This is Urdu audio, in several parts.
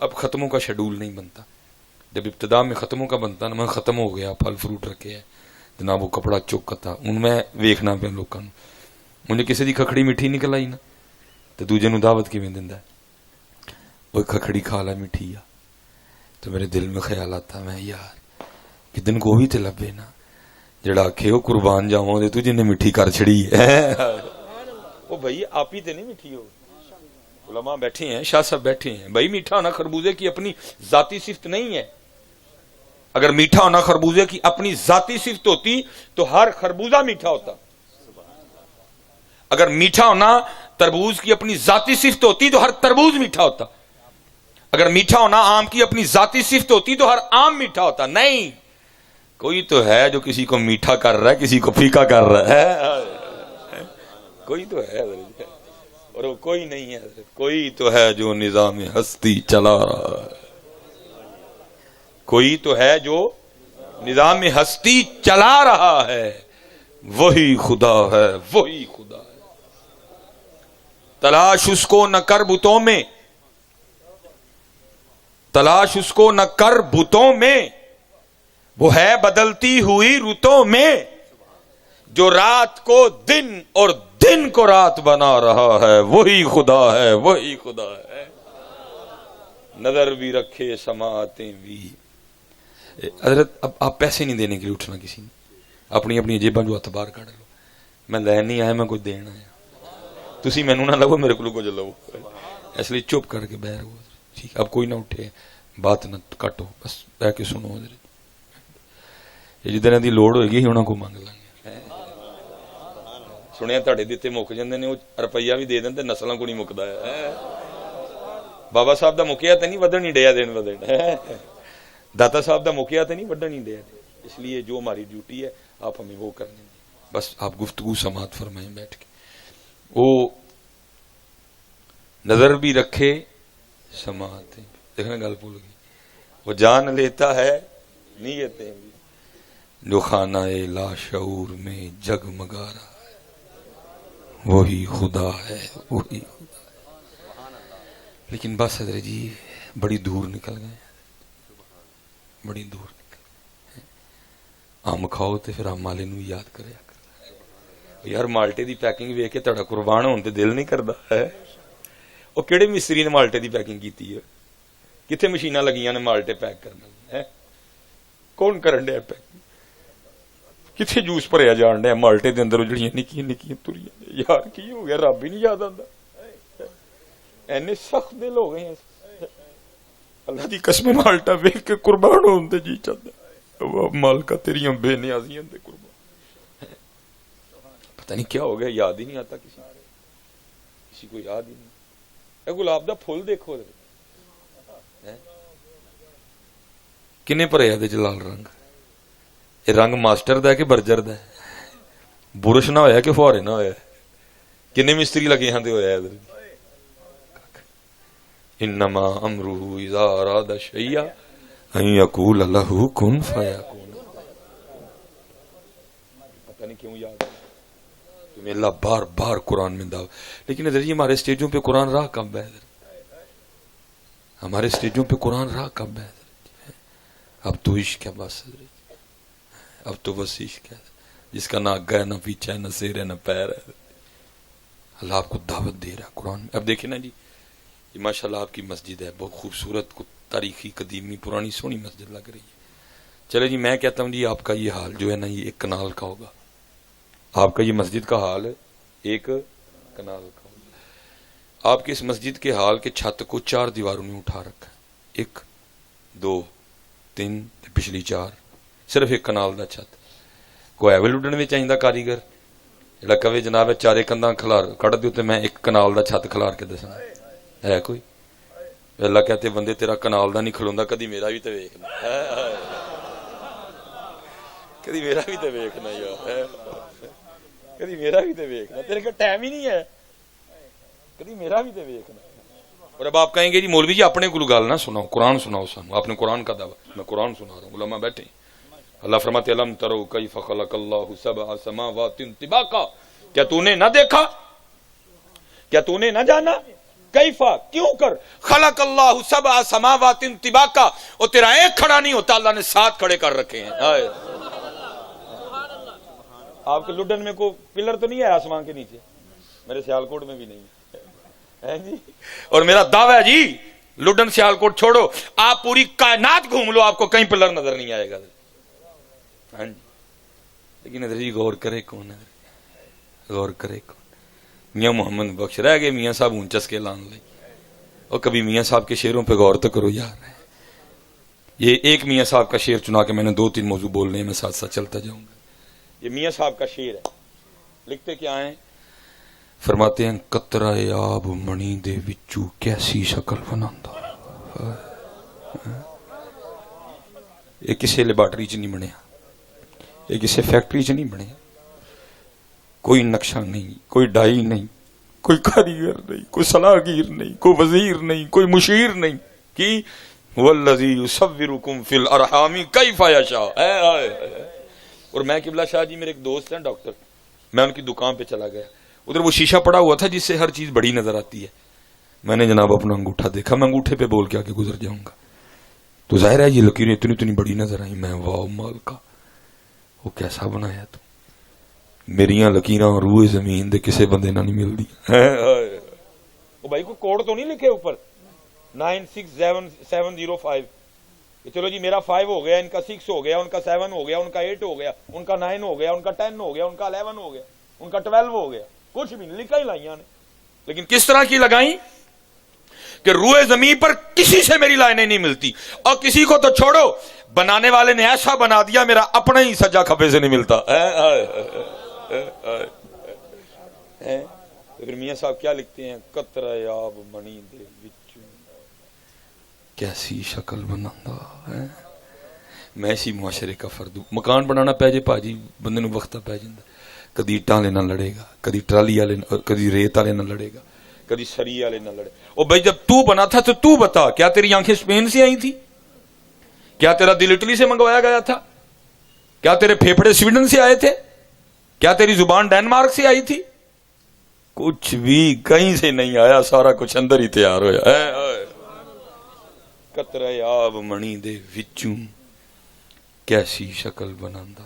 اب ختموں کا شیڈول نہیں بنتا. جب ابتدا میں ختموں کا بنتا نا، میں ختم ہو گیا، پھل فروٹ رکھے ہے جناب، وہ کپڑا چوکا تھا ان میں ویکھنا پیا لوکاں نوں. مجھے کسی دی کھکھڑی میٹھی نکل آئی نا تو دوجے نوں دعوت کیویں دیندا ہے، وہ کھکھڑی کھا لا میٹھی آ. تو میرے دل میں خیال آتا میں یار کدن کو بھی تے لبے نا جڑا آکھے وہ قربان جاواں دے تو جن میٹھی کر چھڑی ہے. وہ بھائی آپ ہی تے نہیں میٹھی ہو. علماء بیٹھے ہیں، شاہ صاحب بیٹھے ہیں. بھائی میٹھا ہونا خربوزے کی اپنی ذاتی صفت نہیں ہے. اگر میٹھا ہونا خربوزے کی اپنی ذاتی صفت ہوتی تو ہر خربوزہ میٹھا ہوتا. اگر میٹھا ہونا تربوز کی اپنی ذاتی صفت ہوتی تو ہر تربوز میٹھا ہوتا. اگر میٹھا ہونا آم کی اپنی ذاتی صفت ہوتی تو ہر آم میٹھا ہوتا. نہیں، کوئی تو ہے جو کسی کو میٹھا کر رہا ہے، کسی کو پھیکا کر رہا ہے. کوئی تو ہے اور وہ کوئی نہیں ہے. کوئی تو ہے جو نظام ہستی چلا رہا ہے. کوئی تو ہے جو نظام ہستی چلا رہا ہے. وہی خدا ہے، وہی خدا ہے. تلاش اس کو نہ کر بتوں میں، تلاش اس کو نہ کر بتوں میں، وہ ہے بدلتی ہوئی رتوں میں. جو رات کو دن اور دن کو رات بنا رہا ہے وہی خدا ہے، وہی خدا ہے. نظر بھی رکھے سماعتیں بھی. حضرت اب آپ پیسے نہیں دینے کے لیے اٹھنا کسی نے، اپنی اپنی جیباں جو اعتبار کر لو. میں لین نہیں آیا، میں کچھ دینا آیا. تسی مینوں نہ لو، میرے کو کچھ لو. اس لیے چپ کر کے بیٹھ گو. ٹھیک، اب کوئی نہ اٹھے، بات نہ کٹو، بس بیٹھ کے سنو. جدھر دی لوڑ ہوئے گی انہاں کو منگ لیں گے. سنیا تہاڈے دتے مک جاندے نے، وہ روپیہ بھی دے دین تے نسلاں کو نہیں مکدا ہے. بابا صاحب دا مکیا تے نہیں ودن نہیں ڈیا دین ودن. داتا صاحب دا مکیا تے نہیں وڈن نہیں ڈیا. اس لیے جو ہماری ڈیوٹی ہے آپ ہمیں وہ کرنے دیں. بس آپ گفتگو سماعت فرمائیں بیٹھ کے. وہ نظر بھی رکھے سماعت، دیکھنا گل بھول گئی. وہ جان لیتا ہے نیتیں بھی. جو خانہ لاشعور میں جگمگا رہا ہے وہی خدا ہے، وہی خدا ہے. لیکن بس حضرت جی بڑی دور نکل گئے، بڑی دور نکل گئے. آم کھاؤ تے پھر آم والے نو یاد کریا کر. یار مالٹے دی پیکنگ ویکھ کے تہاڈا قربان ہون تے دل نہیں کردا ہے. وہ کہڑے مستری نے مالٹے دی پیکنگ کیتی ہے؟ کتنے مشیناں لگیاں نے مالٹے پیک کرنے؟ کون کرن ڈیا پیکنگ؟ کتنے جوس بھریا جان ڈیا مالٹے دے اندر جڑیاں نکیاں نکیاں تریاں؟ یار کی ہو گیا، رب ہی نہیں یاد آندا. اینے سخت دل ہو گئے ہیں. اللہ دی قسم مالٹا ویکھ کے قربان ہون تے جی چاہتا. مالکا تیریاں بے نیازیاں تے قربان. پتہ نہیں کیا ہو گیا، یاد ہی نہیں آتا کسی کو یاد ہی نہیں. اے گلاب دا پھول دیکھو کنے پر ہے لال رنگ. یہ رنگ ماسٹر دا کہ برجر دا؟ برش نہ ہویا کہ فوارے نہ ہویا؟ کنے مستری لگے ہاں دے ہویا ادھر. انما امرہ اذا اراد شیئا ان یقول لہ کن فیکون. پتہ نہیں کیوں یاد ہے تمہیں اللہ بار بار قرآن میں دعوت. لیکن ادھر جی ہمارے اسٹیجوں پہ قرآن راہ کب ہے؟ ہمارے اسٹیجوں پہ قرآن راہ کب ہے؟ اب تو عشق ہے بس، اب تو بس عشق ہے جس کا نہ آگا ہے، نہ پیچھا ہے، نہ سیر ہے، نہ پیر ہے. اللہ آپ کو دعوت دے رہا ہے قرآن میں. اب دیکھیں نا جی، یہ ماشاءاللہ آپ کی مسجد ہے، بہت خوبصورت تاریخی قدیمی پرانی سونی مسجد لگ رہی ہے. چلے جی میں کہتا ہوں جی آپ کا یہ حال جو ہے نا یہ ایک کنال کا ہوگا. آپ کا یہ مسجد کا حال ایک کنال کا ہوگا. آپ کی اس مسجد کے حال کے چھت کو 4 دیواروں نے اٹھا رکھا ہے. 1 2 3 پچھلی 4، صرف ایک کنال دا چھت. کوئی ایول اڈن میں چاہیے کاریگر جڑا کہے جناب چارے کنداں کھلار کٹ دیو تے میں ایک کنال دا چھت کھلار کے دسنا ہے کوئی؟ اللہ کہتے بندے تیرا کنال دا نہیں کھلوندا، کدی میرا بھی تے ویکھنا، کدی میرا بھی تے ویکھنا یار، کدی میرا بھی تے ویکھنا. تیرے کو ٹائم ہی نہیں ہے، کدی میرا بھی تے ویکھنا. اور اب آپ کہیں گے جی مولوی جی اپنے کو گل نہ سناؤ، قرآن سناؤ سانو. آپ نے قرآن کا دعویٰ، میں قرآن سنا رہا ہوں. علماء بیٹھے. اللہ فرماتے الم تروا کیف خلق اللہ سبع سماوات طباقا. کیا تو نے نہ دیکھا، کیا تو نے نہ جانا کیفا کیوں کر خلق اللہ سبع سماوات طباقا، اور تیرا ایک کھڑا نہیں ہوتا، اللہ نے 7 کھڑے کر رکھے ہیں. آپ کے لڈن میں کوئی پلر تو نہیں ہے آسمان کے نیچے؟ میرے سیالکوٹ میں بھی نہیں ہے جی. اور میرا دعویٰ ہے جی لڈن سیالکوٹ چھوڑو، آپ پوری کائنات گھوم لو، آپ کو کہیں پلر نظر نہیں آئے گا. ہاں جی. لیکن ادھر جی غور کرے کون ہے، غور کرے کون؟ میاں محمد بخش رہ گئے میاں صاحب اونچس کے لان لے. اور کبھی میاں صاحب کے شعروں پہ غور تو کرو یار. یہ ایک میاں صاحب کا شعر چنا کے میں نے 2-3 موضوع بولنے ہیں، میں ساتھ ساتھ چلتا جاؤں گا. یہ میاں صاحب کا شعر ہے. لکھتے کیا ہیں؟ فرماتے ہیں قطرہ آب منی دے وچوں کیسی شکل بناندا. یہ کسی لیبارٹری چ نہیں بنیا، یہ کسی فیکٹری چ نہیں بنیا. کوئی نقشہ نہیں، کوئی ڈائی نہیں، کوئی کاریگر نہیں، کوئی صلاحگیر نہیں، کوئی وزیر نہیں، کوئی مشیر نہیں. کی والذی یصورکم فی الارحام کیف یشاء. اور میں قبلہ شاہ جی میرے ایک دوست ہیں ڈاکٹر، میں ان کی دکان پہ چلا گیا، ادھر وہ شیشہ پڑا ہوا تھا جس سے ہر چیز بڑی نظر آتی ہے. میں نے جناب اپنا انگوٹھا دیکھا، میں انگوٹھے پہ بول کے آگے گزر جاؤں گا تو ظاہر ہے یہ لکیریں اتنی بڑی نظر آئی. میں واہ مال کا، وہ کیسا بنایا تو. میریاں لکیراں روئے زمین دے کسے بندے نہ نہیں ملدی. وہ بھائی کو کوڈ تو نہیں لکھے اوپر 96705 کہ چلو جی میرا 5 ہو گیا، ان کا 6 ہو گیا، ان کا 7 ہو گیا، ان کا 8 ہو گیا، ان کا 9 ہو گیا، ان کا 10 ہو گیا، ان کا 11 ہو گیا، ان کا 12 ہو گیا. کچھ بھی نہیں لکھا ہی لائیاں نے. لیکن کس طرح کی لگائیں کہ روئے زمین پر کسی سے میری لائنیں نہیں ملتی. اور کسی کو تو چھوڑو، بنانے والے نے ایسا بنا دیا میرا اپنا ہی سجا کھپے سے نہیں ملتا. پھر میاں صاحب کیا لکھتے ہیں؟ قطرہ آب منی دے وچوں کیسی شکل بناندا ہے. میں اسی معاشرے کا فرد ہوں. مکان بنانا پہ جے پاجی بندے نو وقت پہ جاندا، کدی اٹاں والے نہ لڑے گا، کدی ٹرالی والے، کدی ریت والے نہ لڑے گا، کدی سری والے نہ لڑے. اور بھائی جب تو بنا تھا تو تو بتا، کیا تیری آنکھیں اسپین سے آئی تھی؟ کیا تیرا دل اٹلی سے منگوایا گیا تھا؟ کیا تیرے پھیپھڑے سویڈن سے آئے تھے؟ کیا تیری زبان ڈینمارک سے آئی تھی؟ کچھ بھی کہیں سے نہیں آیا، سارا کچھ اندر ہی تیار ہوا. قطرہ آب منی دے وچوں کیسی شکل بناندا،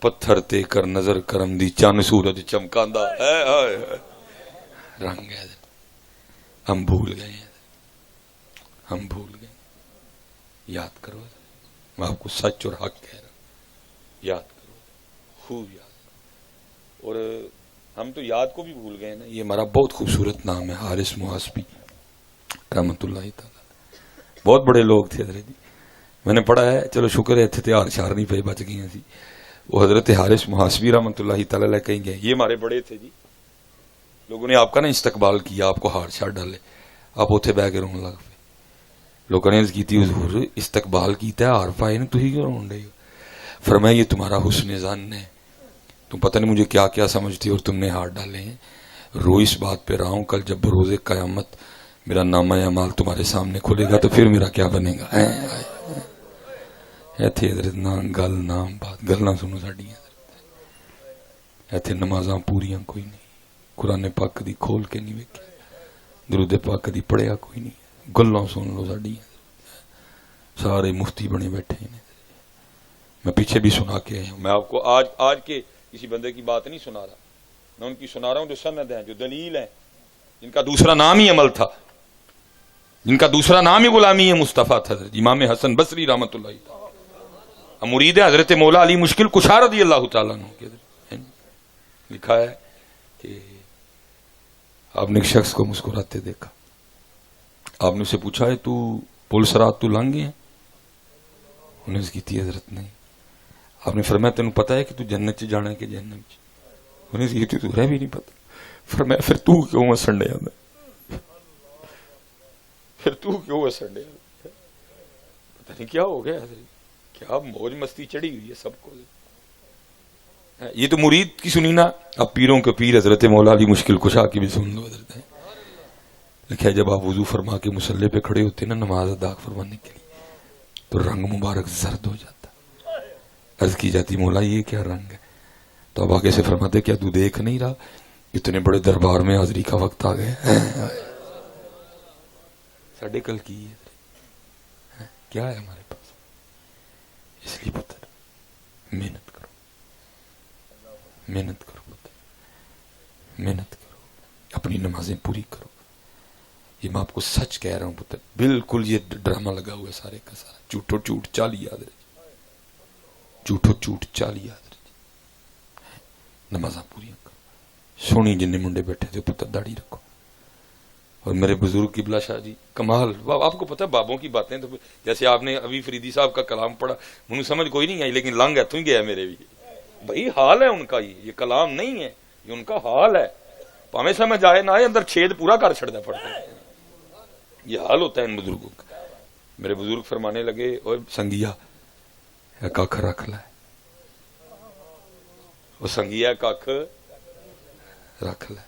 پتھر تے کر نظر کرم دی چن سورج چمکاندا. رنگ ہے ہم بھول گئے ہیں، ہم بھول گئے. یاد کرو، میں آپ کو سچ اور حق کہہ رہا ہوں، یاد کرو، خوب یاد کرو. اور ہم تو یاد کو بھی بھول گئے نا. یہ ہمارا بہت خوبصورت نام ہے حارث محاسبی رحمت اللہ تعالی. بہت بڑے لوگ تھے حضرت جی، میں نے پڑھا ہے. چلو شکر ہے اتنے ہار شار نہیں پہ بچ گئی سی. وہ حضرت حارث محاسبی رحمت اللہ تعالی کہیں گے یہ ہمارے بڑے تھے جی. لوگوں نے آپ کا نا استقبال کیا، آپ کو ہار شار ڈالے، آپ اتنے بہ کے رون لگ پے. لوگوں نے کی حضور استقبال کیتا ہے، ہار پائے نے، تھی کیوں رون رہے ہو؟ فرمایا یہ تمہارا حسن ظن ہے، تم پتہ نہیں مجھے کیا کیا سمجھتی اور تم نے ہار ڈالے ہیں. رو اس بات پہ رہا ہوں، کل جب بروز قیامت میرا نامہ اعمال تمہارے سامنے کھلے گا تو پھر میرا کیا بنے گا. ایتھے حضرت نہ گل نام بات گلاں سنو ساڈیاں. ایتھے نمازاں پوریاں کوئی نہیں، قرآن پاک دی کھول کے نہیں ویکھیا، درود پاک دی پڑھیا کوئی نہیں. گلاں سن لو ساڈیاں، سارے مفتی بنے بیٹھے ہیں. میں پیچھے بھی سنا کے آیا ہوں. میں آپ کو آج کے کسی بندے کی بات نہیں سنا رہا، میں ان کی سنا رہا ہوں جو سند ہیں، جو دلیل ہیں، جن کا دوسرا نام ہی عمل تھا، جن کا دوسرا نام ہی غلامی ہے. مصطفیٰ تھا امام حسن بصری رحمت اللہ تعالی، مرید حضرت مولا علی مشکل کشا رضی اللہ تعالیٰ عنہ کے. لکھا ہے کہ آپ نے ایک شخص کو مسکراتے دیکھا، آپ نے اسے پوچھا ہے تو پل سرات تو لنگ گئے ہیں؟ انہیں اس کی تھی حضرت نہیں. آپ نے فرمایا تینوں پتا ہے کہ تو جنت چ جانا ہے کہ جہنم چ؟ انہیں اس کی تھی تو رہ بھی نہیں پتا. فرمایا پھر تو کیوں ہسن ڈیا؟ پھر تو کیوں ہسن ڈیا؟ پتہ نہیں کیا ہو گیا حضرت، کیا موج مستی چڑھی ہوئی ہے سب کو. یہ تو مرید کی سنی نا، اب پیروں کے پیر حضرت مولا علی مشکل کشا کی بھی سن لو. حضرت لکھا ہے جب آپ وضو فرما کے مصلی پہ کھڑے ہوتے نا نماز ادا فرمانے کے لیے تو رنگ مبارک زرد ہو جاتا. عرض کی جاتی مولا یہ کیا رنگ ہے؟ تو اب آگے سے فرماتے کیا تو دیکھ نہیں رہا اتنے بڑے دربار میں حاضری کا وقت آ گیا. ساڈے کل کی ہے؟ کیا ہے ہمارے پاس؟ اس لیے پتر محنت کرو، محنت کرو پتر، محنت کرو، اپنی نمازیں پوری کرو۔ یہ میں آپ کو سچ کہہ رہا ہوں پتر، بالکل یہ ڈرامہ لگا ہوا ہے سارے کا سارا، جھوٹو جھوٹ چالی یاد رہے، جھوٹو جھوٹ چالی یاد رہے، نمازاں پوری کرو۔ سونی جن منڈے بیٹھے تھے پتر داڑھی رکھو۔ اور میرے بزرگ قبلہ شاہ جی کمال، آپ کو پتہ بابوں کی باتیں تو جیسے آپ نے ابھی فریدی صاحب کا کلام پڑھا، مجھے سمجھ کوئی نہیں آئی، لیکن لنگ ہے تو ہی گیا میرے بھی بھائی، حال ہے ان کا، یہ کلام نہیں ہے، یہ ان کا حال ہے، پاویں سمجھ آئے نہ آئے اندر چھید پورا کر چھڑنا پڑتا ہے، یہ حال ہوتا ہے ان بزرگوں کا۔ میرے بزرگ فرمانے لگے، اور سنگیا کھ رکھ لے، وہ سنگیا کھ رکھ لے۔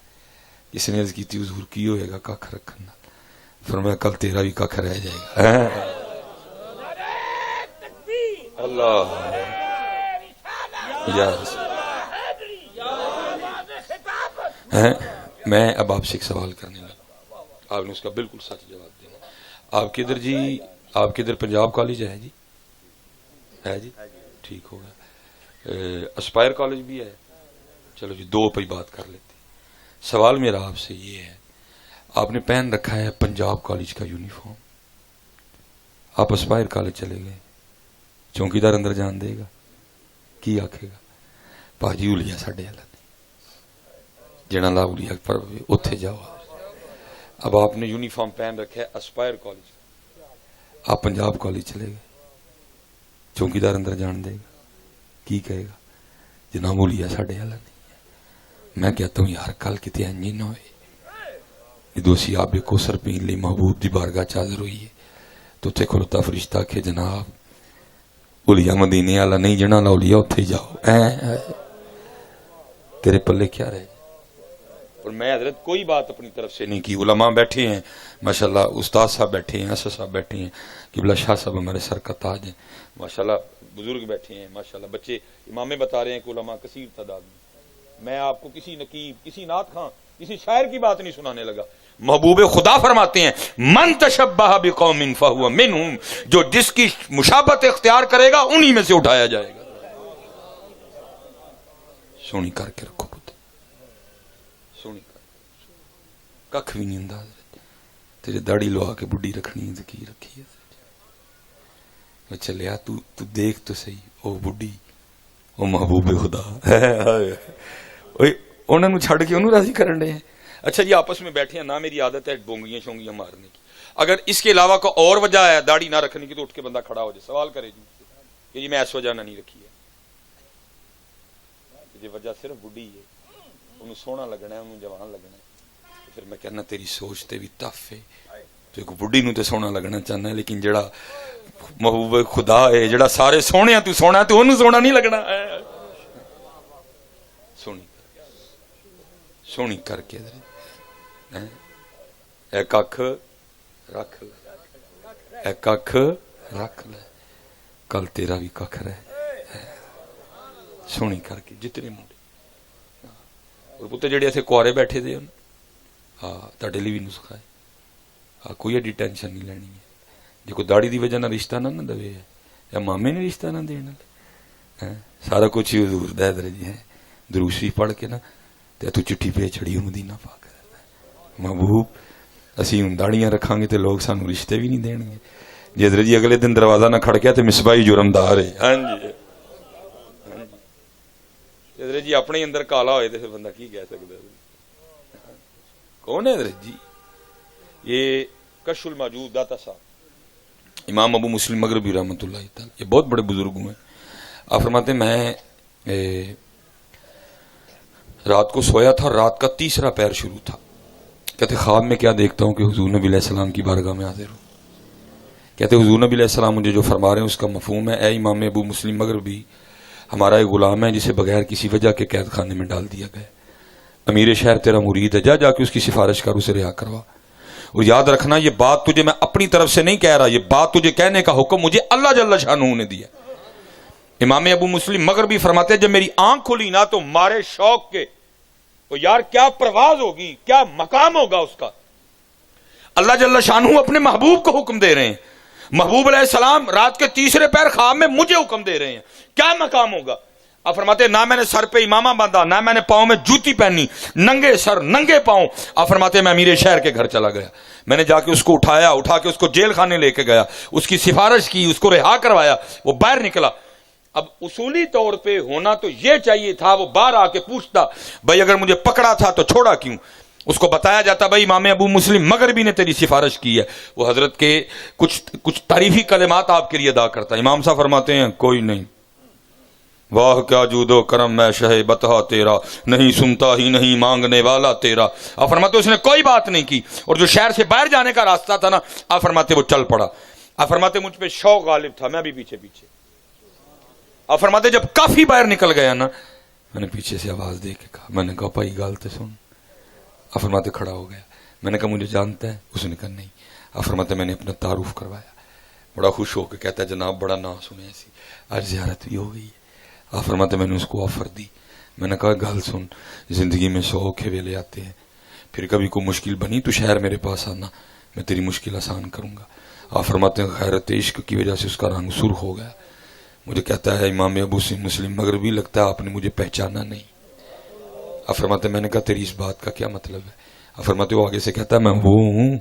کسی نے عرض کی تھی حضور کی ہوئے گا کھ رکھنا؟ فرمایا کل تیرا بھی کھ رہ جائے گا۔ اللہ میں اب آپ سے ایک سوال کرنے لگا، آپ نے اس کا بالکل سچ جواب دینا۔ آپ کدھر جی؟ آپ کدھر پنجاب کالج ہے جی؟ ہے جی؟ ٹھیک ہوگا۔ اسپائر کالج بھی ہے؟ چلو جی دو پہ ہی بات کر لیتے۔ سوال میرا آپ سے یہ ہے، آپ نے پہن رکھا ہے پنجاب کالج کا یونیفارم، آپ اسپائر کالج چلے گئے، چوکیدار اندر جان دے گا؟ کی آکھے گا پاجی اولیا ساڈے والا نہیں، جنا لا اولیا پر اتھے جاؤ۔ اب آپ نے یونیفارم پہن رکھا ہے اسپائر کالج، آپ پنجاب کالج چلے گئے، چوکیدار اندر جان دے گا؟ کی کہے گا جناب اولیا ساڈے والا نہیں۔ میں کہتا ہوں یار کل کتے انجی نہ ہوئے، یہ دوسی آب کوثر پین لی محبوب دی بارگاہ چادر ہوئی ہے تو تے کھلوتا فرشتہ کہ جناب اولیاء مدینے والا نہیں، جنا لا اولیاء اتھے جاؤ۔ تیرے پلے کیا رہے؟ اور میں حضرت کوئی بات اپنی طرف سے نہیں کی، علماء بیٹھے ہیں ماشاءاللہ، استاد صاحب بیٹھے ہیں، اسد صاحب بیٹھے ہیں، قبلہ شاہ صاحب ہمارے سر کا تاج ہیں ماشاءاللہ، بزرگ بیٹھے ہیں ماشاءاللہ، بچے امامے بتا رہے ہیں کہ علماء کثیر تعداد میں۔ میں آپ کو کسی نقیب، کسی نعت خواں، کسی شاعر کی بات نہیں سنانے لگا۔ محبوب خدا فرماتے ہیں من تشبہ بقوم فہو منہم، جو جس کی مشابہت اختیار کرے گا انہی میں سے اٹھایا جائے گا۔ سونی کر کے رکھو پتر، سونی کر، ککھ بھی نہیں ہوندا تیرے داڑھی لوا کے بڈھی رکھنی ہے کی رکھی ہے۔ چلیا تو دیکھ تو صحیح، او بڈھی او محبوب خدا انہوں نے چھڑ کے انہوں راضی کرن رہے ہیں۔ اچھا جی آپس میں بیٹھے ہیں، نہ میری عادت ہے بونگیاں شونگیاں مارنے کی، اگر اس کے علاوہ کوئی اور وجہ ہے داڑھی نہ رکھنے کی تو اٹھ کے بندہ کھڑا ہو جائے، سوال کرے جی کہ جی میں اس وجہ نہ نہیں رکھی ہے، جی وجہ صرف بڈھی ہے، انہوں سونا لگنا ہے، انہوں جوان لگنا ہے، پھر میں کہنا تیری سوچ تے بھی تف ہے، تو ایک بڈھی نو تے سونا لگنا چاہنا ہے، لیکن جڑا محبوب خدا ہے، جڑا سارے سونے ہیں تو سونا ہے تو انہوں سونا نہیں لگنا ہے۔ سونی کر کے اے ککھ رکھ لے، اے ککھ رکھ لے، کل تیرا بھی ککھ رہے۔ سونی کر کے جتنے منڈے اور پتے جڑے ایسے کوارے بیٹھے دے ہاں تاڈے لیے بھی نسخہ ہے، ہاں کوئی ایڈی ٹینشن نہیں لینی ہے، جے کوئی داڑھی دی وجہ نہ رشتہ نہ دے یا مامے نے رشتہ نہ دینا، سارا کچھ ہی حضور دے در جی ہے، درود شریف پڑھ کے نا تے تو چٹھی پہ چھڑی مدینہ پاک محبوب اسی ہوں داڑیاں رکھاں گے تے لوگ سانو رشتے بھی نہیں دین گے، جی حضرت جی اگلے دن دروازہ نہ کھڑکیا تے مصباحی جرمدار ہے۔ ہاں جی حضرت جی اپنے اندر کالا ہوئے تے پھر بندہ کی کہہ سکتا ہے؟ کون ہے حضرت جی؟ یہ کشف الموجود داتا صاحب امام ابو مسلم مغربی رحمۃ اللہ تعالی، یہ بہت بڑے بزرگ ہیں۔ آپ فرماتے ہیں میں رات کو سویا تھا، رات کا تیسرا پہر شروع تھا، کہتے خواب میں کیا دیکھتا ہوں کہ حضور نبی علیہ السلام کی بارگاہ میں حاضر ہوں، کہتے حضور نبی علیہ السلام مجھے جو فرما رہے ہیں اس کا مفہوم ہے، اے امام ابو مسلم مغربی، ہمارا ایک غلام ہے جسے بغیر کسی وجہ کے قید خانے میں ڈال دیا گیا، امیر شہر تیرا مرید ہے، جا کے اس کی سفارش کر، اسے رہا کروا، اور یاد رکھنا یہ بات تجھے میں اپنی طرف سے نہیں کہہ رہا، یہ بات تجھے کہنے کا حکم مجھے اللہ جل شانہ نے دیا۔ امام ابو مسلم مغربی فرماتے ہیں جب میری آنکھ کھلی نا تو مارے شوق کے وہ یار کیا پرواز ہوگی، کیا مقام ہوگا اس کا، اللہ جل شانہ اپنے محبوب کو حکم دے رہے ہیں. محبوب علیہ السلام رات کے تیسرے پہر خواب میں مجھے حکم دے رہے ہیں. کیا مقام ہوگا؟ آپ فرماتے ہیں نہ میں نے سر پہ امامہ باندھا، نہ میں نے پاؤں میں جوتی پہنی، ننگے سر ننگے پاؤں. آپ فرماتے ہیں میں امیر شہر کے گھر چلا گیا. میں نے جا کے اس کو اٹھا کے اس کو جیل خانے لے کے گیا، اس کی سفارش کی، اس کو رہا کروایا. وہ باہر نکلا. اب اصولی طور پہ ہونا تو یہ چاہیے تھا وہ باہر آ کے پوچھتا بھائی اگر مجھے پکڑا تھا تو چھوڑا کیوں. اس کو بتایا جاتا بھائی امام ابو مسلم مغربی نے تیری سفارش کی ہے. وہ حضرت کے کچھ تعریفی کلمات آپ کے لیے ادا کرتا. امام صاحب فرماتے ہیں کوئی نہیں، واہ کیا جود و کرم میں شہ بتہا تیرا، نہیں سنتا ہی نہیں مانگنے والا تیرا. آپ فرماتے اس نے کوئی بات نہیں کی. اور جو شہر سے باہر جانے کا راستہ تھا نا، آپ فرماتے وہ چل پڑا. آپ فرماتے مجھ پہ شوق غالب تھا، میں بھی پیچھے پیچھے. آپ فرماتے جب کافی باہر نکل گیا نا، میں نے پیچھے سے آواز دے کے کہا، میں نے کہا بھائی گالتے سن. آپ فرماتے کھڑا ہو گیا. میں نے کہا مجھے جانتا ہے؟ اس نے کہا نہیں. آپ فرماتے میں نے اپنا تعارف کروایا. بڑا خوش ہو کے کہتا ہے جناب بڑا نام سنے ایسی، آج زیارت بھی ہو گئی ہے. آپ فرماتے میں نے اس کو آفر دی. میں نے کہا گل سن، زندگی میں 100 کھیویلے آتے ہیں، پھر کبھی کوئی مشکل بنی تو شہر میرے پاس آنا، میں تیری مشکل آسان کروں گا. آپ فرماتے ہیں غیرت عشق کی وجہ سے اس کا رنگ سرخ ہو گیا. مجھے کہتا ہے امام ابو مسلم مغربی لگتا ہے آپ نے مجھے پہچانا نہیں. آپ فرماتے میں نے کہا تیری اس بات کا کیا مطلب ہے؟ آپ فرماتے وہ آگے سے کہتا ہے میں وہ ہوں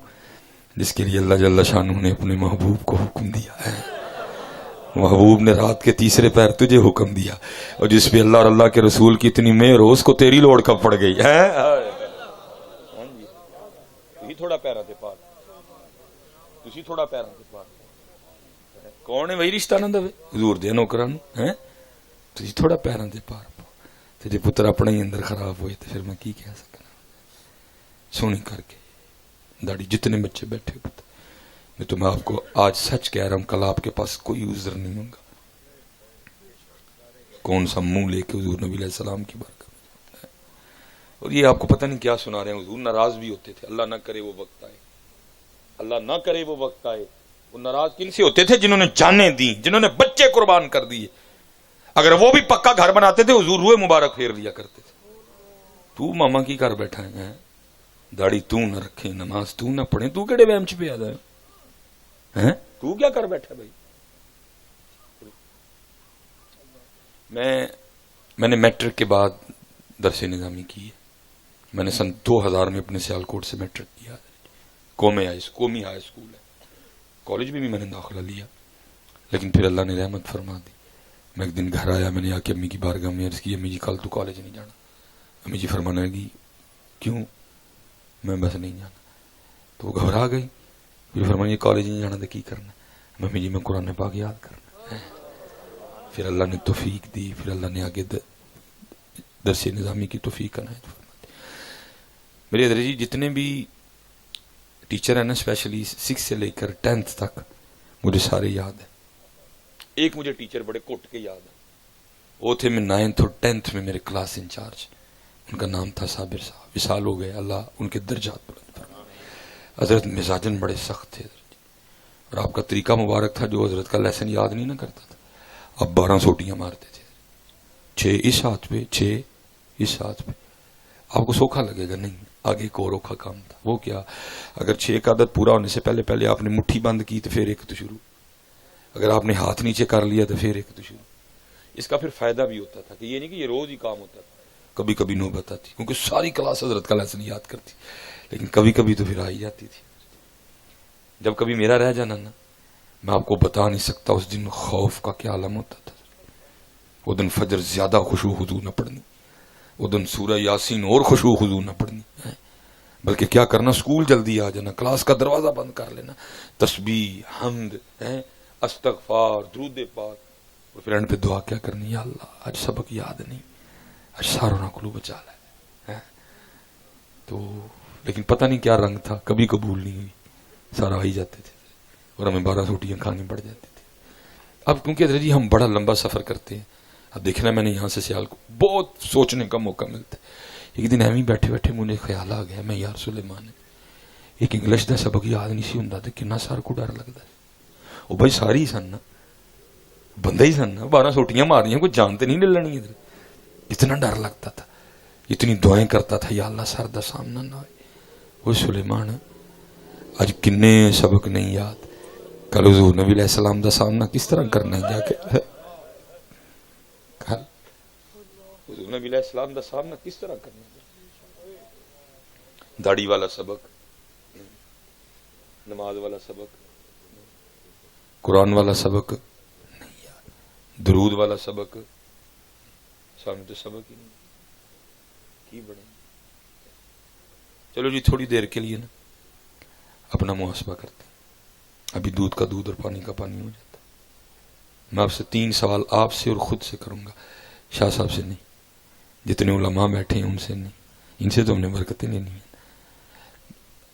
جس کے لیے اللہ جل شانہ نے اپنے محبوب کو حکم دیا ہے. محبوب نے رات کے تیسرے پہر تجھے حکم دیا، اور جس پہ اللہ اور اللہ کے رسول کی اتنی مہر ہو اس کو تیری لوڑ کب پڑ گئی ہے؟ تھوڑا پیرا دے پار، تسی تھوڑا پیرا دے پار. کون ہے وہی رشتہ نہ دے حضور دے نوکران ہیں. تسی تھوڑا پیرا دے پار تے جے پتر اپنا ہی اندر خراب ہوئے تو پھر میں کی کہہ سکنا. سونی کر کے داڑھی جتنے بچے بیٹھے پتر، میں تمہیں آپ کو آج سچ کہہ رہا ہوں کل آپ کے پاس کوئی عذر نہیں ہوگا. کون سا منہ لے کے حضور نبی علیہ السلام کی برکت. اور یہ آپ کو پتہ نہیں کیا سنا رہے ہیں. حضور ناراض بھی ہوتے تھے. اللہ نہ کرے وہ وقت آئے، اللہ نہ کرے وہ وقت آئے. وہ ناراض کن سے ہوتے تھے؟ جنہوں نے جانیں دی، جنہوں نے بچے قربان کر دیے. اگر وہ بھی پکا گھر بناتے تھے حضور روئے مبارک پھیر لیا کرتے تھے. تو ماما کی گھر بیٹھا ہے، داڑھی تو نہ رکھے، نماز تو نہ پڑھے، تو کیڑے وہم چ پیا ہے؟ تو کیا کر بیٹھا بھائی؟ میں نے میٹرک کے بعد درس نظامی کی ہے. میں نے سن 2000 میں اپنے سیالکوٹ سے میٹرک کیا. قومی ہائی اسکول ہے. کالج میں بھی میں نے داخلہ لیا، لیکن پھر اللہ نے رحمت فرما دی. میں ایک دن گھر آیا، میں نے آ کے امی کی بارگاہ میں عرض کی امی جی کل تو کالج نہیں جانا. امی جی فرمانے لگی کیوں؟ میں بس نہیں جانا. تو وہ گھبرا گئی. پھر فرمایا یہ کالج نہیں جانا تو کی کرنا؟ امی جی میں قرآن پاک یاد کرنا. پھر اللہ نے توفیق دی، پھر اللہ نے آگے درس نظامی کی توفیق عنایت فرمائی. میرے حضرت جی جتنے بھی ٹیچر ہیں نا، اسپیشلی 6 سے لے کر 10th تک مجھے سارے یاد ہیں. ایک مجھے ٹیچر بڑے کوٹ کے یاد ہے، وہ تھے میں 9th اور 10th میں میرے کلاس انچارج. ان کا نام تھا صابر صاحب. وصال ہو گئے، اللہ ان کے درجات بلند فرمائے. حضرت مزاجن بڑے سخت تھے اور آپ کا طریقہ مبارک تھا، جو حضرت کا لیسن یاد نہیں نہ کرتا تھا اب 12 سوٹیاں مارتے تھے. 6 اس ہاتھ پہ، 6 اس ہاتھ پہ. آپ کو سوکھا لگے گا، نہیں آگے ایک اور اوکھا کام تھا. وہ کیا؟ اگر 6 کا عدد پورا ہونے سے پہلے آپ نے مٹھی بند کی تو پھر ایک تو شروع. اگر آپ نے ہاتھ نیچے کر لیا تو پھر ایک تو شروع. اس کا پھر فائدہ بھی ہوتا تھا کہ یہ نہیں کہ یہ روز ہی کام ہوتا تھا، کبھی کبھی نوبت آتی، کیونکہ ساری کلاس حضرت کا لیسن یاد کرتی، لیکن کبھی کبھی تو پھر آئی جاتی تھی. جب کبھی میرا رہ جانا نا، میں آپ کو بتا نہیں سکتا اس دن خوف کا کیا عالم ہوتا تھا. وہ دن فجر زیادہ خشوع خضوع نہ پڑھنی، وہ دن سورہ یاسین اور خشوع خضوع نہ پڑھنی، بلکہ کیا کرنا، سکول جلدی آ جانا، کلاس کا دروازہ بند کر لینا، تسبیح، حمد، استغفار، درود پاک، اور پھر اینڈ پہ دعا کیا کرنی، یا اللہ آج سبق یاد نہیں، آج ساروں نہ کلو بچا لے. تو لیکن پتہ نہیں کیا رنگ تھا، کبھی قبول نہیں ہوئی. سارا آئی جاتے تھے اور ہمیں 12 روٹیاں کھانی پڑ جاتی تھی. اب کیونکہ حضرت جی ہم بڑا لمبا سفر کرتے ہیں. اب دیکھنا میں نے یہاں سے سیال کو بہت سوچنے کا موقع ملتا ہے. ایک دن ایویں بیٹھے بیٹھے مجھے خیال آ گیا، میں یار سلیمان ایک انگلش دا سبق یاد نہیں سی ہوندا تے کنا سار کو ڈر لگدا. او بھائی ساری ہی سن نا، بندہ ہی سن نا، 12 سوٹیاں مارنیاں، کوئی جان تے نہیں للنی. ادھر اتنا ڈر لگتا تھا، اتنی دعائیں کرتا تھا، یا اللہ سر دا سامنا نہ ہوئے. وہ سلیمان اج کنے سبق نہیں یاد. کل حضور نبی علیہ السلام دا سامنا کس طرح کرنا ہے جا کے, کل حضور نبی علیہ السلام دا سامنا کس طرح کرنا ہے. داڑھی والا سبق, نماز والا سبق, قرآن والا سبق نہیں یاد, درود والا سبق سامنے تو سبق ہی نہیں کی بڑے. چلو جی تھوڑی دیر کے لیے نا اپنا محاسبہ کرتے ہیں. ابھی دودھ کا دودھ اور پانی کا پانی ہو جاتا. میں آپ سے 3 سوال آپ سے اور خود سے کروں گا, شاہ صاحب سے نہیں, جتنے علماء بیٹھے ہیں ان سے نہیں, ان سے تو ہم نے برکتیں لینی ہیں.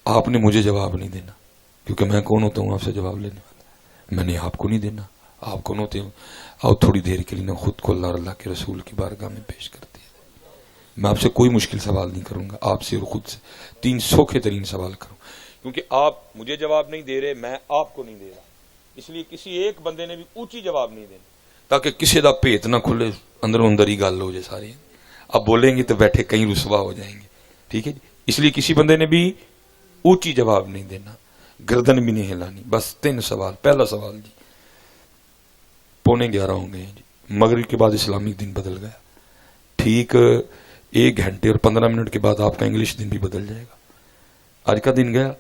آپ نے مجھے جواب نہیں دینا کیونکہ میں کون ہوتا ہوں آپ سے جواب لینے والا. میں نے آپ کو نہیں دینا. آپ کون ہوتے ہو؟ آؤ تھوڑی دیر کے لیے نا خود کو اللہ اور اللہ کے رسول کی بارگاہ میں پیش کرتے ہیں. میں آپ سے کوئی مشکل سوال نہیں کروں گا, آپ سے اور خود سے 3 سوکھے ترین سوال کروں, کیونکہ آپ مجھے جواب نہیں دے رہے, میں آپ کو نہیں دے رہا, اس لیے کسی ایک بندے نے بھی اونچی جواب نہیں دینا تاکہ کسی دا پیت نہ کھلے, اندروں اندر ہی گل ہو جائے ساری. اب بولیں گے تو بیٹھے کہیں رسوا ہو جائیں گے, ٹھیک ہے جی. اس لیے کسی بندے نے بھی اونچی جواب نہیں دینا, گردن بھی نہیں ہلانی. بس 3 سوال. پہلا سوال جی, 11:15 ہو گئے جی, مغرب کے بعد اسلامک دن بدل گیا, ٹھیک 1 گھنٹے اور 15 منٹ کے بعد آپ کا انگلش دن بھی بدل جائے گا. آج کا دن گیا,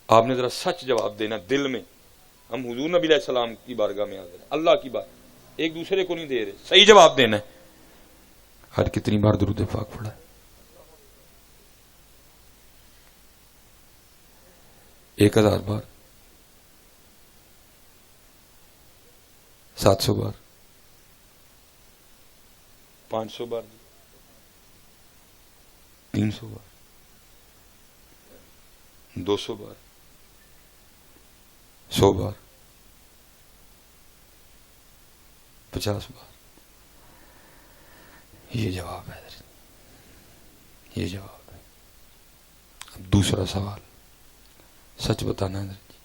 آپ نے ذرا سچ جواب دینا دل میں. ہم حضور نبی علیہ السلام کی بارگاہ میں حاضر ہیں, اللہ کی بات, ایک دوسرے کو نہیں دے رہے, صحیح جواب دینا ہے. آج کتنی بار درود پاک پڑھا ہے؟ 1000 بار, 700 بار, 500 بار, 300 بار, 200 بار, 100 بار, 50 بار. یہ جواب ہے, یہ جواب ہے. اب دوسرا سوال, سچ بتانا ہے جی,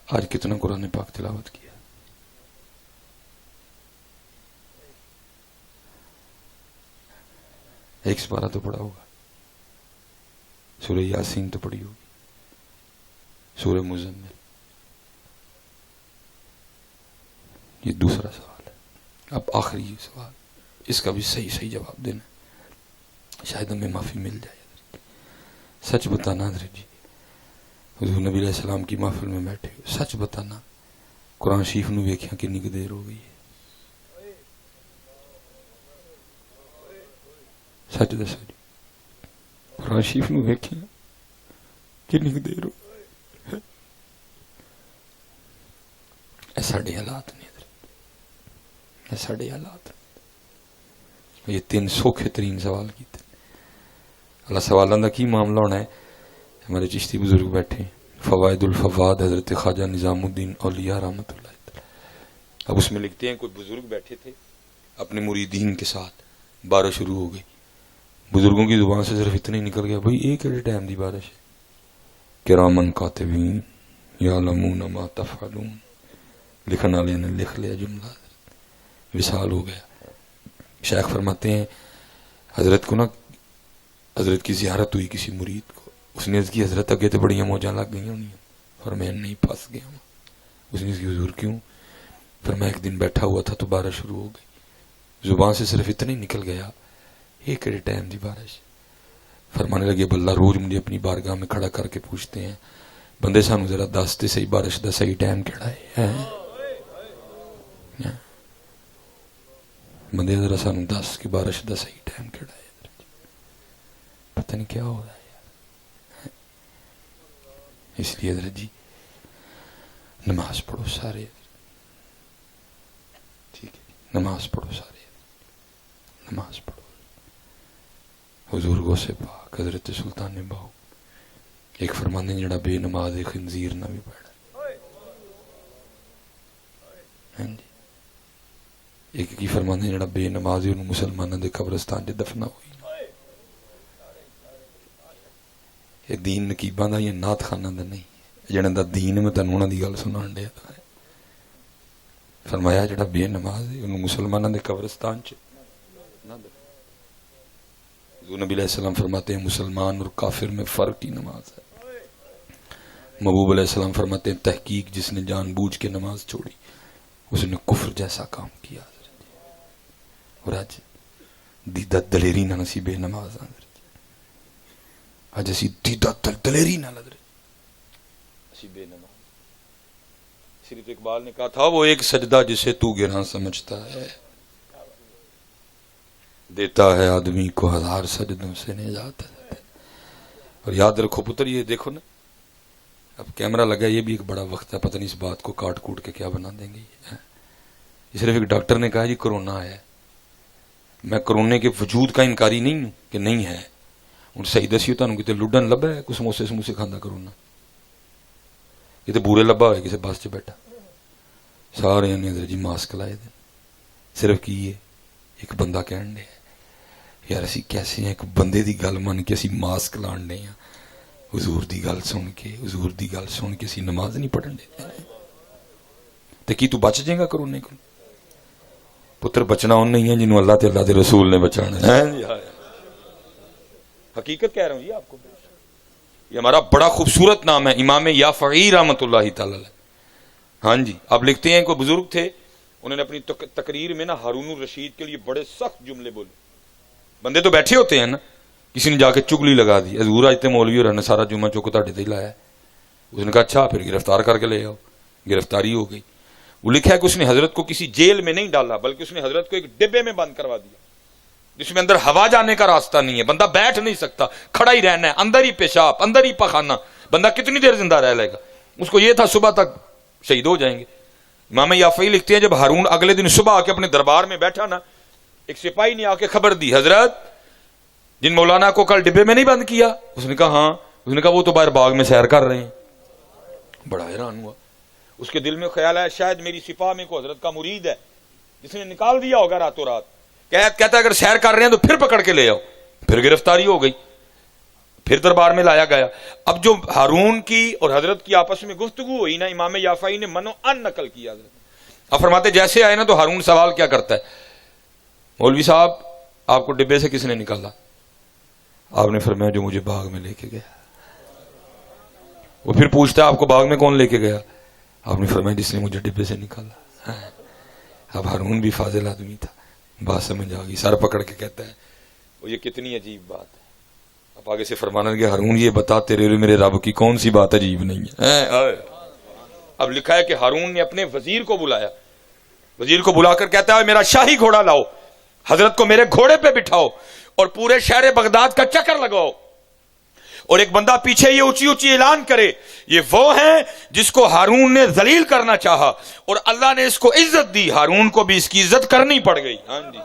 آج کتنا قرآن پاک تلاوت کیا؟ ایک سپارہ تو پڑھا ہوگا, سورہ یاسین تو پڑھی ہوگی, سورہ مزمل. یہ دوسرا سوال ہے. اب آخری سوال, اس کا بھی صحیح جواب دینا, شاید ہمیں معافی مل جائے. سچ بتانا حضرت جی, حضور نبی علیہ السلام کی محفل میں بیٹھے ہو, سچ بتانا قرآن شریف نو ویکھیا کنی کہ دیر ہو گئی ہے؟ سچ دسو جی, قرآن شریف نو ویکھیا کنی کہ دیر ہو گئی؟ اے ساڈے حالات نہیں حضرت, اے ساڈے حالات. یہ 3 سوکھے ترین سوال کیتے. اللہ سوالوں کا کی معاملہ ہونا ہے. ہمارے چشتی بزرگ بیٹھے ہیں, فوائد الفواد حضرت خواجہ نظام الدین اولیاء رحمۃ اللہ تعالی. اب اس میں لکھتے ہیں کوئی بزرگ بیٹھے تھے اپنے مریدین کے ساتھ, بارش شروع ہو گئی. بزرگوں کی زبان سے صرف اتنا ہی نکل گیا, بھائی ایک ایڈے ٹائم دی بارش ہے. کرامن کاتبین یعلمون ما تفعلون, لکھن والے نے لکھ لیا جملہ, وصال ہو گیا. شیخ فرماتے ہیں حضرت کو نا, حضرت کی زیارت ہوئی کسی مرید کو, اس نے اس کی حضرت اگے تو بڑی موجاں لگ گئی ہونی, اور میں نہیں پھنس گیا ہوں. اس نے اس کی حضور کیوں؟ پھر میں ایک دن بیٹھا ہوا تھا تو بارش شروع ہو گئی, زبان سے صرف اتنا ہی نکل گیا, ایک ایڈے ٹائم دی بارش. فرمانے لگے بلّہ روز مجھے اپنی بارگاہ میں کھڑا کر کے پوچھتے ہیں, بندے سانو ذرا دستے صحیح بارش دا صحیح ٹائم کیڑا ہے, بندے ذرا سانو دس کہ بارش دا صحیح ٹائم کیڑا ہے. پتہ نہیں کیا ہو رہا ہے یار. اس لیے حضرت جی نماز پڑھو سارے, ٹھیک ہے, نماز پڑھو سارے, نماز پڑھو. حضور غوث پاک حضرت سلطان باہو ایک فرمانے جڑا بے نماز خنزیر نہ بھی پڑھا, ہاں جی, ایک کی فرمانے جڑا بے نماز انہوں مسلمانوں دے قبرستان دے دفنا ہوئی. یہ دین نقیباں دا یا نعت خانہ دا نہیں, جنہاں دا دین میں تنوں انہاں دی گل سنان دیا. فرمایا جڑا بے نماز ہے انہوں مسلمانوں دے قبرستان چ نہ دفنا. حضور نبی علیہ السلام فرماتے ہیں مسلمان اور کافر میں فرق ہی نماز ہے. محبوب علیہ السلام فرماتے ہیں تحقیق جس نے جان بوجھ کے نماز چھوڑی اس نے کفر جیسا کام کیا. اور آج دیدہ دلیری نہ نصیب نماز آج اسی دیدہ دلیری نہ نصیب نماز. صرف اقبال نے کہا تھا وہ ایک سجدہ جسے تو گراں سمجھتا ہے دیتا ہے آدمی کو ہزار سجدوں سے نجات. اور یاد رکھو پتر یہ دیکھو نا اب کیمرہ لگا یہ بھی ایک بڑا وقت ہے، پتہ نہیں اس بات کو کاٹ کوٹ کے کیا بنا دیں گے. یہ صرف ایک ڈاکٹر نے کہا جی کرونا ہے، میں کرونے کے وجود کا انکاری نہیں ہوں کہ نہیں ہے. ہوں صحیح دسی تمہیں کتنے لڈن لبا ہے کچھ سموسے سموسے کھانا کرونا یہ تو بورے لبا ہوئے کسی بس چ بیٹھا سارے نے جی ماسک لائے دے صرف کی یہ ایک بندہ کہن دے یار اسی کیسے ہیں ایک بندے دی گل من کے اسی ماسک لان دے ہیں حضور دی گل سن کے حضور دی گل سن کے اسی نماز نہیں پڑھن دے تے کی تو بچ جائے گا کرونے کو پتر بچنا ان نہیں ہے جنہوں اللہ تے اللہ دے رسول نے بچانا ہے. حقیقت کہہ رہا ہوں جی آپ کو. یہ ہمارا بڑا خوبصورت نام ہے امام یافعی رحمۃ اللہ تعالی علیہ. ہاں جی آپ لکھتے ہیں کوئی بزرگ تھے انہوں نے اپنی تقریر میں نا ہارون الرشید کے لیے بڑے سخت جملے بولے. بندے تو بیٹھے ہوتے ہیں نا کسی نے جا کے چگلی لگا دی حضور اج تے مولوی اور نے سارا جمعہ چوک تہاڈے تے لایا. اس نے کہا اچھا پھر گرفتار کر کے لے آؤ. گرفتاری ہو گئی. وہ لکھا ہے کہ اس نے حضرت کو کسی جیل میں نہیں ڈالا بلکہ اس نے حضرت کو ایک ڈبے میں بند کروا دیا جس میں اندر ہوا جانے کا راستہ نہیں ہے، بندہ بیٹھ نہیں سکتا، کھڑا ہی رہنا ہے، اندر ہی پیشاب اندر ہی پخانا. بندہ کتنی دیر زندہ رہ لے گا؟ اس کو یہ تھا صبح تک شہید ہو جائیں گے. امام یافعی لکھتے ہیں جب ہارون اگلے دن صبح آ کے اپنے دربار میں بیٹھا نا ایک سپاہی نے آ کے خبر دی حضرت جن مولانا کو کل ڈبے میں نہیں بند کیا. اس نے کہا ہاں. اس نے کہا وہ تو باہر باغ میں سیر کر رہے ہیں. بڑا حیران ہوا. اس کے دل میں خیال آیا شاید میری سپاہ میں کوئی حضرت کا مرید ہے جس نے نکال دیا ہوگا راتوں رات. کہتا ہے اگر سیر کر رہے ہیں تو پھر پکڑ کے لے آؤ. پھر گرفتاری ہو گئی. پھر دربار میں لایا گیا. اب جو ہارون کی اور حضرت کی آپس میں گفتگو ہوئی نا امام یافعی نے منو ان نقل کیا. حضرت اب فرماتے جیسے آئے نا تو ہارون سوال کیا کرتا ہے مولوی صاحب آپ کو ڈبے سے کس نے نکالا؟ آپ نے فرمایا جو مجھے باغ میں لے کے گیا. وہ پھر پوچھتا ہے آپ کو باغ میں کون لے کے گیا؟ آپ نے فرمایا جس نے مجھے ڈبے سے نکالا. اب ہارون بھی فاضل آدمی تھا بات سمجھ آ گئی. سر پکڑ کے کہتا ہے وہ یہ کتنی عجیب بات ہے. اب آگے سے فرمانا کہ ہارون یہ بتا تیرے اور میرے رب کی کون سی بات عجیب نہیں ہے. اب لکھا ہے کہ ہارون نے اپنے وزیر کو بلایا. وزیر کو بلا کر کہتا ہے میرا شاہی گھوڑا لاؤ حضرت کو میرے گھوڑے پہ بٹھاؤ اور پورے شہر بغداد کا چکر لگاؤ اور ایک بندہ پیچھے یہ اونچی اونچی اعلان کرے یہ وہ ہیں جس کو ہارون نے ذلیل کرنا چاہا اور اللہ نے اس کو عزت دی. ہارون کو بھی اس کی عزت کرنی پڑ گئی. ہاں جی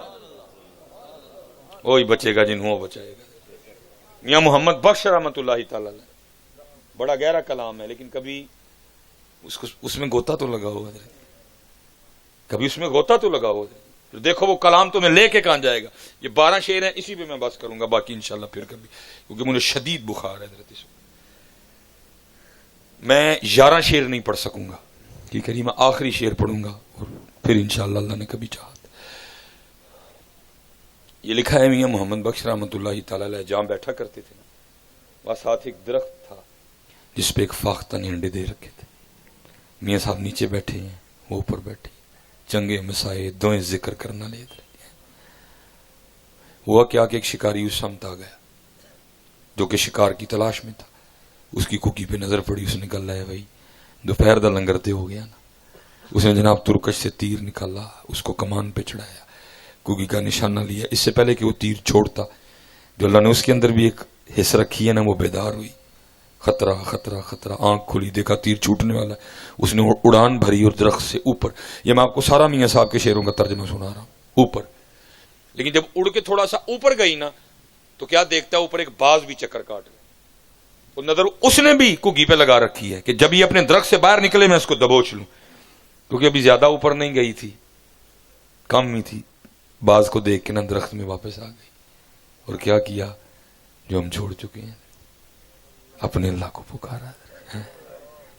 وہی بچے گا جنہوں بچائے گا. میاں محمد بخش رحمۃ اللہ تعالی بڑا گہرا کلام ہے لیکن کبھی اس میں غوطہ تو لگا ہوا ہے. کبھی اس میں غوطہ تو لگا ہوا ہے. دیکھو وہ کلام تو میں لے کے کہاں جائے گا. یہ 12 شعر ہیں اسی پہ میں بس کروں گا باقی انشاءاللہ پھر کبھی کیونکہ مجھے شدید بخار ہے. میں 11 شعر نہیں پڑھ سکوں گا ٹھیک ہے. میں آخری شعر پڑھوں گا اور پھر انشاءاللہ اللہ نے کبھی چاہا. یہ لکھا ہے میاں محمد بخش رحمۃ اللہ تعالی علیہ جہاں بیٹھا کرتے تھے وہاں ساتھ ایک درخت تھا جس پہ ایک فاختہ نے انڈے دے رکھے تھے. میاں صاحب نیچے بیٹھے ہیں وہ اوپر بیٹھے چنگے مسائے دوئیں ذکر کرنا لے رہے ہیں. ہوا کیا کہ ایک شکاری اس سمت آ گیا جو کہ شکار کی تلاش میں تھا. اس کی کوکی پہ نظر پڑی. اس نے کہا لے بھائی دوپہر دا لنگر تے ہو گیا نا. اس نے جناب ترکش سے تیر نکالا اس کو کمان پہ چڑھایا کوکی کا نشانہ لیا. اس سے پہلے کہ وہ تیر چھوڑتا جو اللہ نے اس کے اندر بھی ایک حص رکھی ہے نا وہ بیدار ہوئی. خطرہ خطرہ خطرہ آنکھ کھلی دیکھا تیر چھوٹنے والا ہے. اس نے اڑان بھری اور درخت سے اوپر. یہ میں آپ کو سارا میاں صاحب کے شعروں کا ترجمہ سنا رہا ہوں. اوپر لیکن جب اڑ کے تھوڑا سا اوپر گئی نا تو کیا دیکھتا ہے اوپر ایک باز بھی چکر کاٹ رہا. وہ نظر اس نے بھی کوکی پہ لگا رکھی ہے کہ جب یہ اپنے درخت سے باہر نکلے میں اس کو دبوچ لوں کیونکہ ابھی زیادہ اوپر نہیں گئی تھی کم ہی تھی. باز کو دیکھ کے نا درخت میں واپس آ گئی اور کیا کیا جو ہم چھوڑ چکے ہیں اپنے اللہ کو پکارا.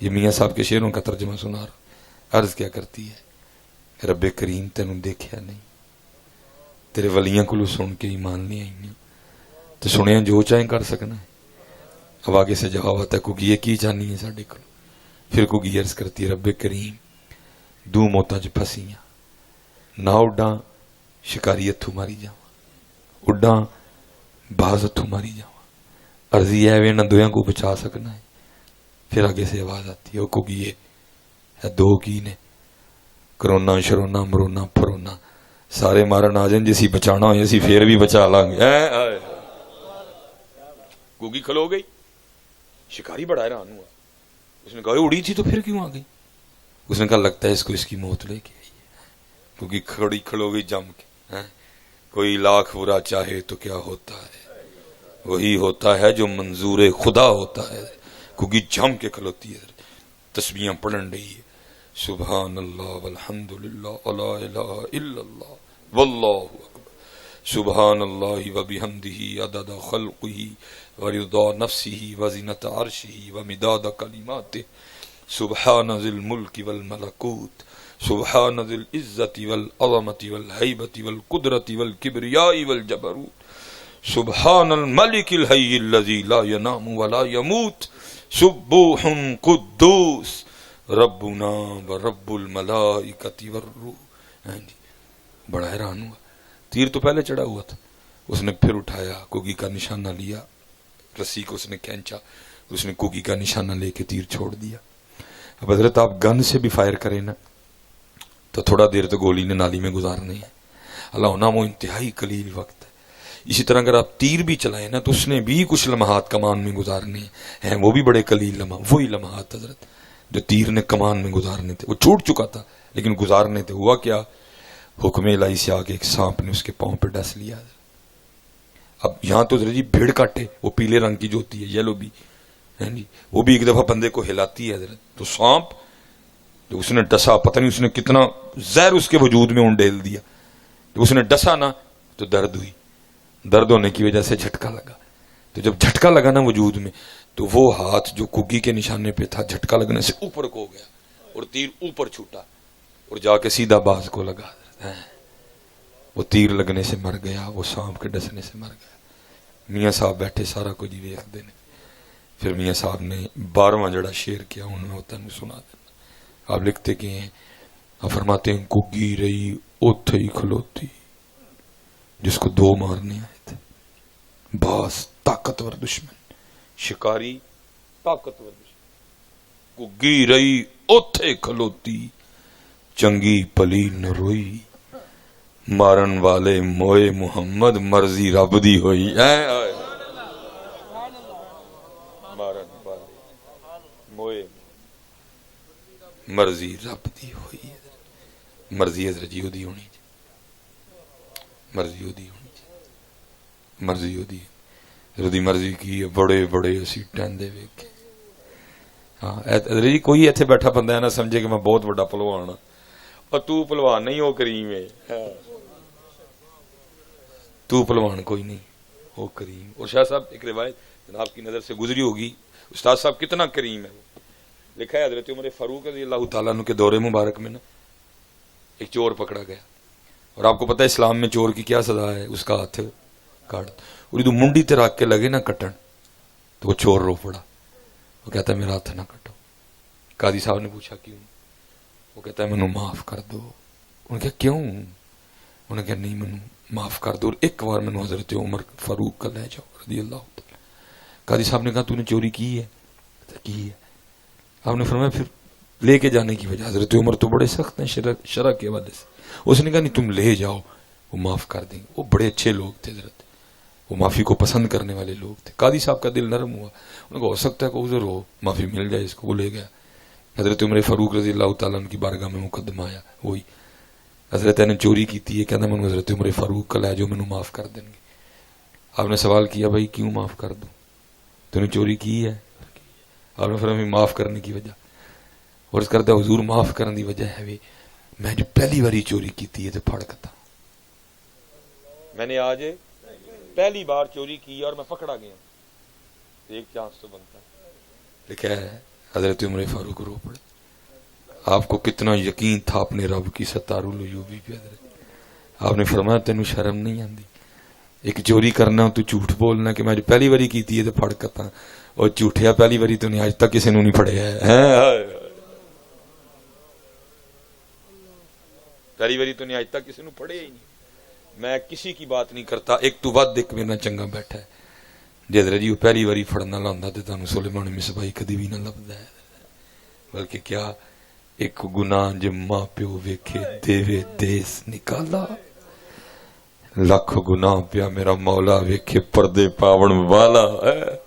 یہ میاں صاحب کے شعروں کا ترجمہ سنا رہا. عرض کیا کرتی ہے رب کریم تینوں دیکھیا نہیں تیرے ولیاں کو سن کے ایمان نہیں آئی تو سنیا جو چاہیں کر سکنا ہے. اب آگے سے جواب آتا ہے کوئی یہ کی جانی ہے ساڈے کو. پھر کوئی عرض کرتی ہے رب کریم دو موتاں چ پھسیاں نہ اڈاں شکاری ہتھوں ماری جاواں اڈاں باز ہتھوں ماری جاواں عرضی ہے نہ دویاں کو بچا سکنا ہے. پھر آگے سے آواز آتی ہے وہ کوئی یہ دو کی نے کرونا شرونا مرونا پھرونا سارے مارن آ جائیں جیسی بچانا ہو اسی پھر بھی بچا لیں گے. گوگی کھلو گئی. شکاری بڑا حیران ہوا. اس نے کہا اڑی تھی تو پھر کیوں آ گئی؟ اس نے کہا لگتا ہے اس کو اس کی موت لے کے آئی ہے. گوگی کھڑی کھلو گئی جم کے. کوئی لاکھ برا چاہے تو کیا ہوتا ہے وہی ہوتا ہے جو منظور خدا ہوتا ہے. گوگی جم کے کھلوتی ہے تسبیحاں پڑھن رہی ہے سبحان اللہ والحمد للہ ولا الہ الا اللہ واللہ اکبر سبحان اللہ وبحمدہ عدد خلقہ ورضا نفسہ وزنۃ عرشہ ومداد کلماتہ سبحان ذی الملک والملکوت سبحان ذی العزت والعظمت والہیبت والقدرت والکبریاء والجبروت سبحان الملک الحی الذی لا ینام ولا یموت سبوح قدوس ربنا ورب الملائکۃ والروح. بڑا حیران ہوا. تیر تو پہلے چڑھا ہوا تھا. اس نے پھر اٹھایا کوگی کا نشانہ لیا رسی کو اس نے کھینچا اس نے کوگی کا نشانہ لے کے تیر چھوڑ دیا. اب حضرت آپ گن سے بھی فائر کریں نا تو تھوڑا دیر تو گولی نے نالی میں گزارنی ہے. اللہ نام وہ انتہائی قلیل وقت ہے. اسی طرح اگر آپ تیر بھی چلائیں نا تو اس نے بھی کچھ لمحات کمان میں گزارنے ہیں وہ بھی بڑے قلیل لمحہ. وہی لمحات حضرت جو تیر نے کمان میں گزارنے تھے وہ چھوٹ چکا تھا لیکن گزارنے تھے. ہوا کیا حکم الہی سے آگے ایک سانپ نے اس کے پاؤں پہ ڈس لیا. اب یہاں تو جی بھیڑ کاٹے وہ پیلے رنگ کی جو ہوتی ہے یلو بھی جی وہ بھی ایک دفعہ بندے کو ہلاتی ہے حضرت. تو سانپ جو اس نے ڈسا پتہ نہیں اس نے کتنا زہر اس کے وجود میں ڈیل دیا. جب اس نے ڈسا نا تو درد ہوئی. درد ہونے کی وجہ سے جھٹکا لگا. تو جب جھٹکا لگا نا وجود میں تو وہ ہاتھ جو کوگی کے نشانے پہ تھا جھٹکا لگنے سے اوپر کو گیا اور تیر اوپر چھوٹا اور جا کے سیدھا باز کو لگا. وہ تیر لگنے سے مر گیا وہ سانپ کے ڈسنے سے مر گیا. میاں صاحب بیٹھے سارا کچھ ویکھدے نے. پھر میاں صاحب نے 12واں جڑا شعر کیا ان میں ہوتا ہے سنا دینا. آپ لکھتے کہ ہیں آپ فرماتے ہیں کوگی رہی اوتھے ہی کھلوتی جس کو دو مارنے آئے تھے. باز طاقتور دشمن شکاری طاقتور دشمن کوگی رہی اوتھے کھلوتی چنگی پلی نہ روئی مارن والے موئے محمد مرضی رب دی ہوئی. مارن والے موئے مرضی رب دی ہوئی. مرضی حضرت جی دی ہونی مرضی دی ہونی مرضی دی حضرت مرضی کی ہے. بڑے بڑے اسی ٹہندے ویکھے. ہاں حضرت جی کوئی ایتھے بیٹھا بندہ ہے نہ سمجھے کہ میں بہت بڑا پہلوان ہوں اور تو پہلوان نہیں ہو کریم ہے. تو پہلوان کوئی نہیں وہ کریم. اور شاہ صاحب ایک روایت جناب کی نظر سے گزری ہوگی استاد صاحب کتنا کریم ہے. لکھا ہے حضرت عمر فاروق رضی اللہ تعالیٰ عنہ کے دور مبارک میں نا ایک چور پکڑا گیا اور آپ کو پتہ ہے اسلام میں چور کی کیا سزا ہے. اس کا ہاتھ کاٹ اور یہ منڈی تے رکھ کے لگے نا کٹن تو وہ چور رو پڑا. وہ کہتا ہے میرا ہاتھ نہ کٹو. قاضی صاحب نے پوچھا کیوں؟ وہ کہتا ہے مینوں معاف کر دو. انہوں نے کہا کیوں؟ انہوں نے کہا نہیں مینوں معاف کر دو اور ایک بار مینوں حضرت عمر فاروق کا لے جاؤ رضی اللہ تعالیٰ. قاضی صاحب نے کہا تو نے چوری کی ہے؟ کی ہے. آپ نے فرمایا پھر لے کے جانے کی وجہ. حضرت عمر تو بڑے سخت ہیں شرع کے حوالے سے. اس نے کہا نہیں تم لے جاؤ وہ معاف کر دیں گے. وہ بڑے اچھے لوگ تھے حضرت وہ معافی کو پسند کرنے والے لوگ تھے. قاضی صاحب کا دل نرم ہوا. انہوں نے کہا ہو سکتا ہے کہ عذر ہو معافی مل جائے اس کو. وہ لے گیا. حضرت عمر فاروق رضی اللہ تعالیٰ عنہ کی بارگاہ میں مقدمہ آیا. وہی حضرت نے چوری کی تھی کہنا میں حضرت عمر فاروق کا لے جو مینوں معاف کر دیں گے. آپ نے سوال کیا بھائی کیوں معاف کر دوں تو نے چوری کی ہے؟ آپ نے فرمایا معاف کرنے کی وجہ اور اس کرتا حضور معاف کرنے کی وجہ ہے میں جو پہلی باری چوری کی تھی تو پھڑکتا میں نے آج پہلی بار چوری کی اور میں پکڑا گیا. ایک چانس تو بنتا ہے. لکھا ہے حضرت عمر فاروق رو پڑے. آپ کو کتنا یقین تھا اپنے رب کی ستار العیوبی پہ. حضرت آپ نے فرمایا تینوں شرم نہیں آندی ایک چوری کرنا تو جھوٹ بولنا کہ میں پہلی باری کیتی ہے تو پھڑ کتا اور جھوٹیا پہلی باری تو نہیں اج تک کسی نے نہیں پھڑیا ہے پہلی باری تو نہیں اج تک کسی نے پھڑیا ہی نہیں میں کسی کی بات نہیں کرتا ایک تو ود ایک میرے چنگا بیٹھا ہے جدھر جی وہ پہلی باری پھڑنا لاندہ تو تانوں سلیمان مصباحی کدی بھی نہ لبدا ہے بلکہ کیا ایک گناہ جو ماں پیو ویکھے دیوے دیس نکالا لکھ گناہ پیا میرا مولا ویکھے پردے پاون والا ہے